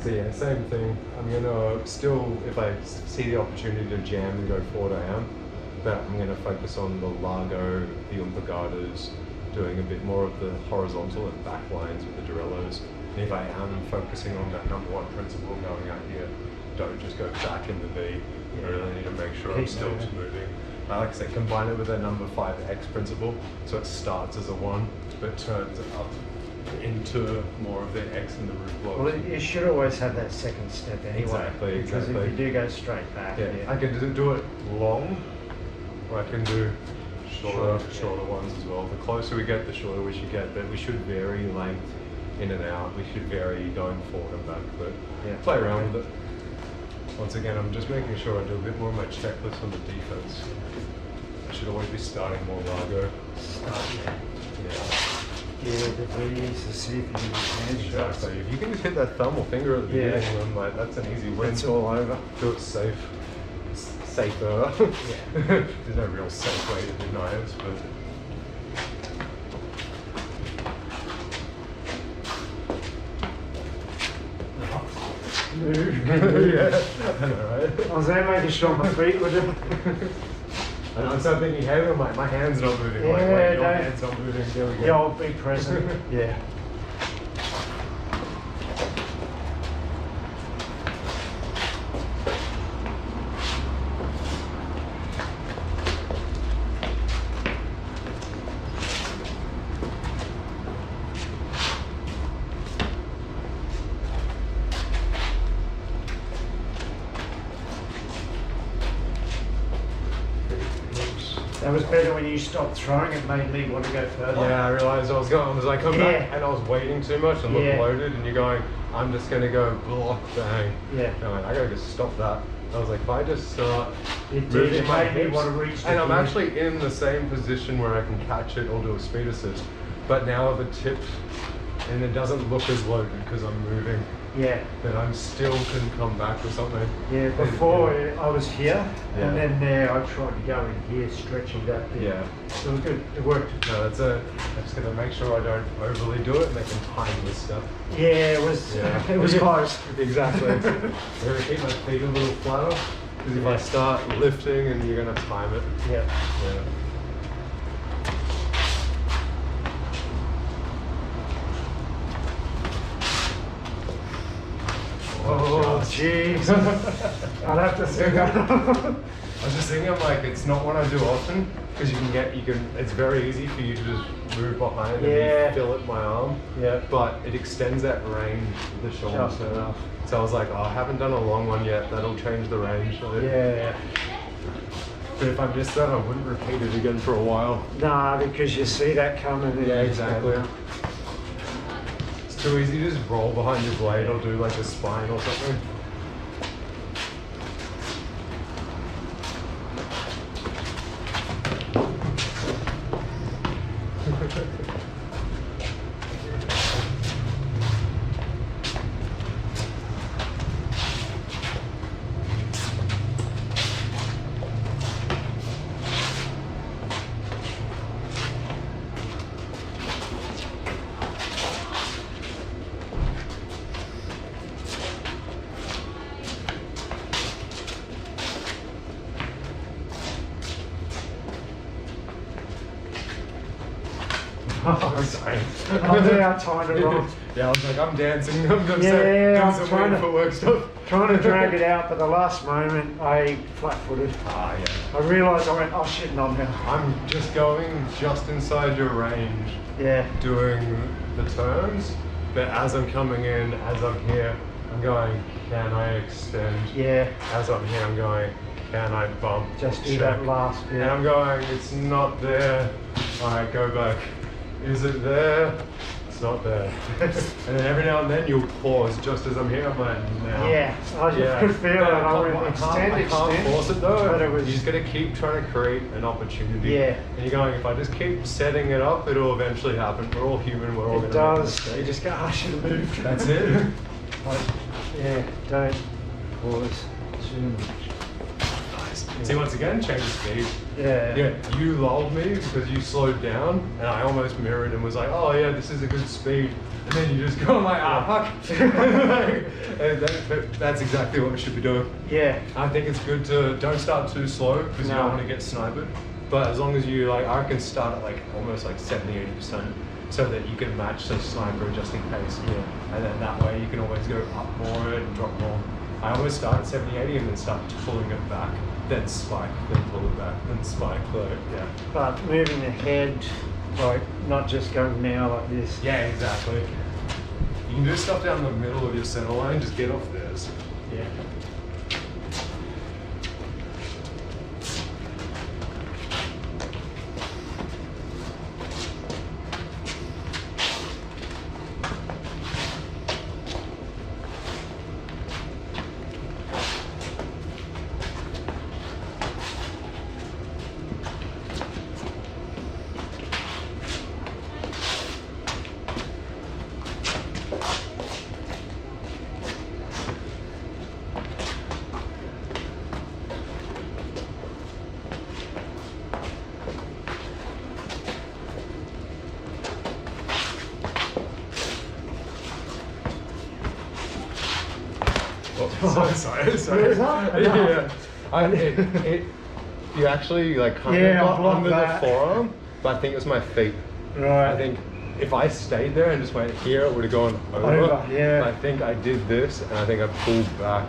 So yeah, same thing. I'm gonna still, if I see the opportunity to jam and go forward, I am. But I'm gonna focus on the Largo, the Umpagadas, doing a bit more of the horizontal and back lines with the Dorellos. And if I am focusing on that number one principle going out here, don't just go back in the V. I really need to make sure I'm still moving. Like I said, combine it with that number 5X principle, so it starts as a 1, but turns up into more of the X in the root block. Well, you should always have that second step anyway. Exactly. Because if you do go straight back. Yeah, I can do it long, or I can do shorter ones as well. The closer we get, the shorter we should get, but we should vary length in and out. We should vary going forward and back, but play around with it. Once again, I'm just making sure I do a bit more of my checklist on the defense. I should always be starting more Largo. Yeah, the V's to see if you can hand shots. Exactly. If you can just hit that thumb or finger at the beginning, then like, that's an easy win. It's all over. Do it safe. Safer. There's no real safe way to do knives, but yeah, I know, right? I was there making sure my feet were doing. And I'm still thinking, hey, my hand's not moving. Yeah, like your hand's not moving. There we go. Yeah, I'll be present. Yeah. That was better when you stopped throwing. It made me want to go further. Yeah, I realised I was like, come back, and I was waiting too much and looked loaded, and you're going, I'm just going to go block, bang. Yeah. And I'm like, I got to just stop that. I was like, if I just start moving my hips, and I'm actually in the same position where I can catch it or do a speed assist, but now the tip, and it doesn't look as loaded because I'm moving. Yeah. But I'm still can come back with something. Yeah, before I was here, and then there I tried to go in here, stretching that bit. Yeah. So it was good, it worked. No, that's it. I'm just going to make sure I don't overly do it and they can time this stuff. Yeah, it was it was close. Exactly. I'm going to keep my feet a little flatter, because if I start lifting and you're going to time it. Yeah. Oh, jeez. I'd have to think. I was just thinking, I'm like, it's not one I do often, because it's very easy for you to just move behind and fill it my arm. Yeah. But it extends that range of the shoulder. Just enough. So I was like, oh, I haven't done a long one yet, that'll change the range. So Yeah. but if I missed that, I wouldn't repeat it again for a while. Nah, because you see that coming. Yeah, exactly. It's too easy to just roll behind your blade or do like a spine or something. I'm sorry. I'm there trying to run. Yeah, I was like, I'm dancing. I'm doing I'm some trying weird footwork stuff. Trying to drag it out, but the last moment I flat-footed. Ah, yeah. I realised I went, oh shit, not now. I'm just going just inside your range. Yeah. Doing the turns, but as I'm coming in, as I'm here, I'm going, can I extend? Yeah. As I'm here, I'm going, can I bump? Just do that last bit. And I'm going, it's not there. All right, go back. Is it there? It's not there. And then every now and then you'll pause just as I'm here. I'm like, now. Yeah, I just could feel it. I went extend. I can't force it though. But it was, you just got to keep trying to create an opportunity. Yeah. And you're going, if I just keep setting it up, it'll eventually happen. We're all human. We're all going it to make does. mistakes. You just go, I should have moved. That's it. Yeah, don't pause too much. See, once again, change the speed. Yeah. Yeah, you lulled me because you slowed down, and I almost mirrored and was like, oh yeah, this is a good speed. and then you just go like, fuck. That's exactly what we should be doing. Yeah. I think it's good to don't start too slow because you don't want to get sniped. But as long as you like, I can start at like almost like 70-80%, so that you can match the sniper just in case. Yeah. And then that way you can always go up more and drop more. I always start at 70-80 and then start pulling it back, then spike, then pull it back, then spike. So yeah. But moving the head, like not just going now like this. Yeah, exactly. You can do stuff down the middle of your center line, just get off this. Yeah. Sorry. Yeah. You actually like kind of got under the forearm, but I think it was my feet. Right. I think if I stayed there and just went here, it would have gone over. Yeah. But I think I did this, and I think I pulled back,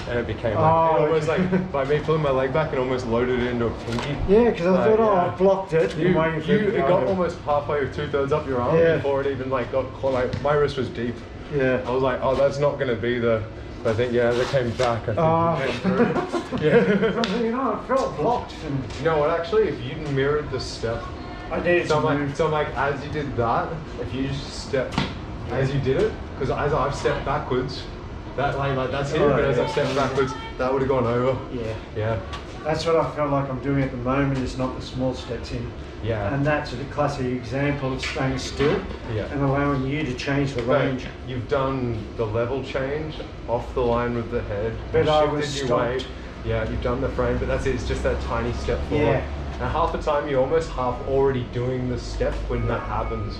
and it became like, it almost like by me pulling my leg back and almost loaded it into a pinky. Yeah, because I thought, I blocked it. It got almost halfway or 2/3 up your arm before it even like got caught. Like my wrist was deep. Yeah. I was like, oh, that's not going to be the. But I think as it came back, I think it came through. Yeah. You know, I felt blocked. And you know what? Actually, if you mirrored the step, I did. So I'm like, as you did that, if you just step as you did it, because as I've stepped backwards, that like that's it. But as I've stepped backwards, that would have gone over. Yeah. Yeah. That's what I feel like I'm doing at the moment. Is not the small steps in. Yeah. And that's a classic example of staying still and allowing you to change the range. You've done the level change off the line with the head. But I shifted was your stopped. weight. Yeah, you've done the frame, but that's it. It's just that tiny step forward. Yeah. And half the time you're almost half already doing the step when that happens.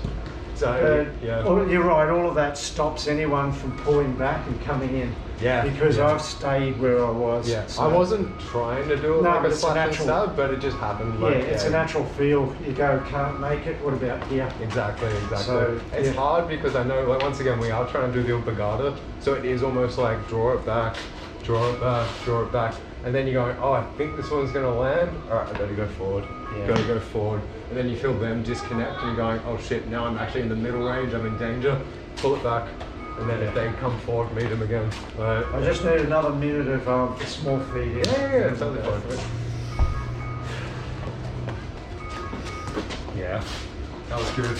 So you're right. All of that stops anyone from pulling back and coming in. Yeah. Because I've stayed where I was. Yeah. So. I wasn't trying to do it like a slash and stab, but it just happened. Like, it's a natural feel. You go, can't make it. What about here? Exactly. So, it's hard because I know, like, once again, we are trying to do the upagata, so it is almost like draw it back, draw it back, draw it back, and then you're going, oh, I think this one's going to land. All right, I got to go forward. Got to go forward, and then you feel them disconnect, and you're going, oh shit, now I'm actually in the middle range. I'm in danger. Pull it back. And then if they come forward, meet them again. Right. I just need another minute of small feeding. Yeah, totally fine. Yeah, that was good.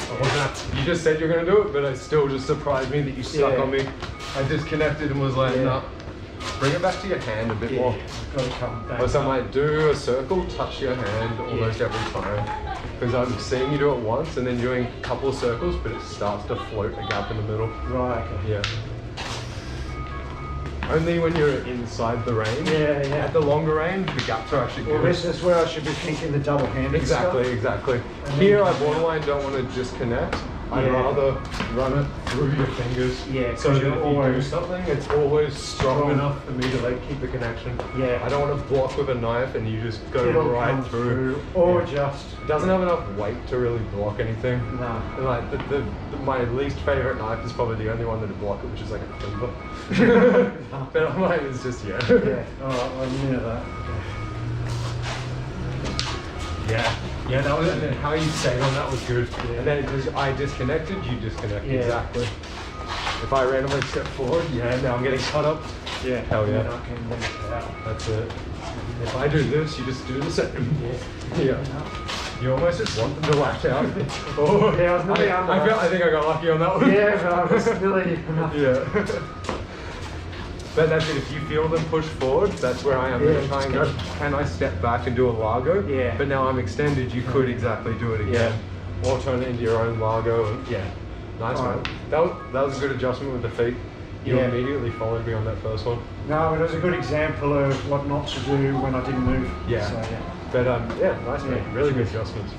You just said you're going to do it, but it still just surprised me that you stuck on me. I disconnected and was like, nah. Bring it back to your hand a bit more. Got to come back. Or so I might do a circle, touch your hand almost every time. Because I'm seeing you do it once and then doing a couple of circles, but it starts to float a gap in the middle. Right, okay. Yeah. Only when you're inside the range. Yeah. At the longer range, the gaps are actually good. Well, this is where I should be thinking the double-handed Exactly. Here, I borderline don't want to disconnect. I'd rather run it through your fingers. Yeah, so that if you do something, it's always strong enough for me to like keep the connection. Yeah. I don't want to block with a knife and you just go right through. Or just. It doesn't have enough weight to really block anything. No. And like my least favorite knife is probably the only one that'd block it, which is like a cleaver. But mine is just Yeah. All right. Well, a minute of that. Okay. Yeah, that was, and then how you stayed on that was good. And then I disconnected, you disconnected. Yeah. Exactly. If I randomly step forward, now I'm getting cut up. Yeah. Hell yeah. Yeah. That's it. If I do this, you just do the same. Yeah. You almost just want them to lash out. Oh, yeah, I was nearly under. I think I got lucky on that one. Yeah, but I was nearly enough. Yeah. But that's it, if you feel them push forward, that's where I am going to try and go. Can I step back and do a Largo? Yeah. But now I'm extended, you could exactly do it again. Or turn it into your own Largo. And, nice man. That was a good adjustment with the feet. You immediately followed me on that first one. No, it was a good example of what not to do when I didn't move. Yeah. So, But nice man. Really good adjustments.